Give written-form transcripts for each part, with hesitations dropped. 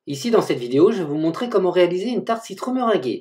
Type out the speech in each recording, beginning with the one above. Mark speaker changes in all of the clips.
Speaker 1: Ici dans cette vidéo, je vais vous montrer comment réaliser une tarte citron meringuée.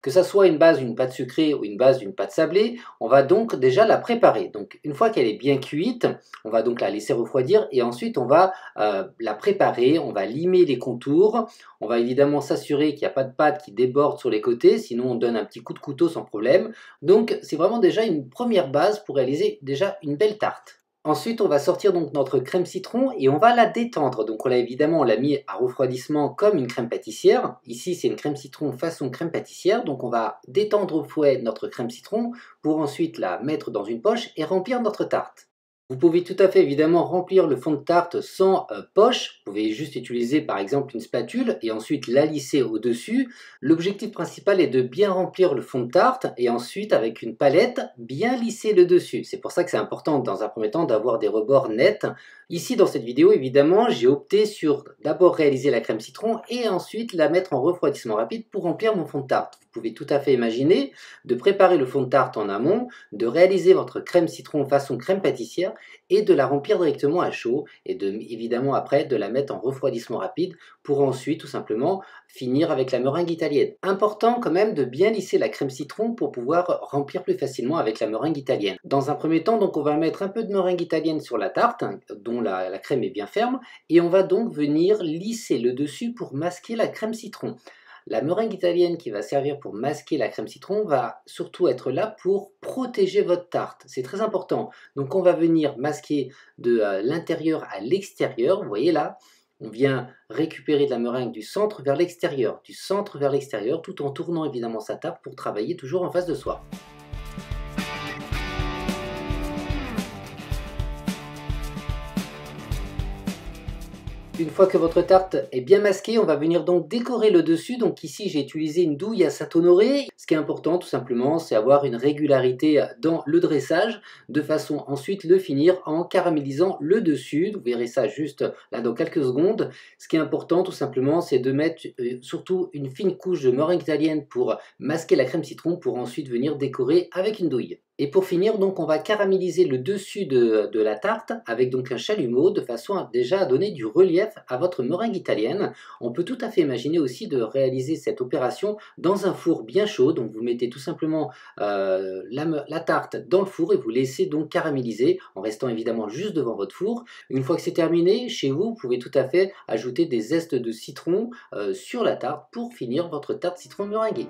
Speaker 1: Que ça soit une base d'une pâte sucrée ou une base d'une pâte sablée, on va donc déjà la préparer. Donc une fois qu'elle est bien cuite, on va donc la laisser refroidir et ensuite on va la préparer, on va limer les contours. On va évidemment s'assurer qu'il n'y a pas de pâte qui déborde sur les côtés, sinon on donne un petit coup de couteau sans problème. Donc c'est vraiment déjà une première base pour réaliser déjà une belle tarte. Ensuite, on va sortir donc notre crème citron et on va la détendre. Donc on l'a mis à refroidissement comme une crème pâtissière. Ici, c'est une crème citron façon crème pâtissière. Donc on va détendre au fouet notre crème citron pour ensuite la mettre dans une poche et remplir notre tarte. Vous pouvez tout à fait évidemment remplir le fond de tarte sans poche. Vous pouvez juste utiliser par exemple une spatule et ensuite la lisser au-dessus. L'objectif principal est de bien remplir le fond de tarte et ensuite avec une palette bien lisser le dessus. C'est pour ça que c'est important dans un premier temps d'avoir des rebords nets. Ici dans cette vidéo évidemment j'ai opté sur d'abord réaliser la crème citron et ensuite la mettre en refroidissement rapide pour remplir mon fond de tarte. Vous pouvez tout à fait imaginer de préparer le fond de tarte en amont, de réaliser votre crème citron façon crème pâtissière et de la remplir directement à chaud et évidemment après de la mettre en refroidissement rapide pour ensuite tout simplement finir avec la meringue italienne. Important quand même de bien lisser la crème citron pour pouvoir remplir plus facilement avec la meringue italienne. Dans un premier temps donc on va mettre un peu de meringue italienne sur la tarte dont la crème est bien ferme et on va donc venir lisser le dessus pour masquer la crème citron. La meringue italienne qui va servir pour masquer la crème citron va surtout être là pour protéger votre tarte. C'est très important. Donc on va venir masquer de l'intérieur à l'extérieur. Vous voyez là, on vient récupérer de la meringue du centre vers l'extérieur, tout en tournant évidemment sa tarte pour travailler toujours en face de soi. Une fois que votre tarte est bien masquée, on va venir donc décorer le dessus. Donc ici, j'ai utilisé une douille à Saint-Honoré. Ce qui est important, tout simplement, c'est avoir une régularité dans le dressage, de façon ensuite le finir en caramélisant le dessus. Vous verrez ça juste là dans quelques secondes. Ce qui est important, tout simplement, c'est de mettre surtout une fine couche de meringue italienne pour masquer la crème citron, pour ensuite venir décorer avec une douille. Et pour finir, donc, on va caraméliser le dessus de la tarte avec donc un chalumeau de façon déjà à donner du relief à votre meringue italienne. On peut tout à fait imaginer aussi de réaliser cette opération dans un four bien chaud. Donc vous mettez tout simplement la tarte dans le four et vous laissez donc caraméliser en restant évidemment juste devant votre four. Une fois que c'est terminé, chez vous, vous pouvez tout à fait ajouter des zestes de citron sur la tarte pour finir votre tarte citron meringuée.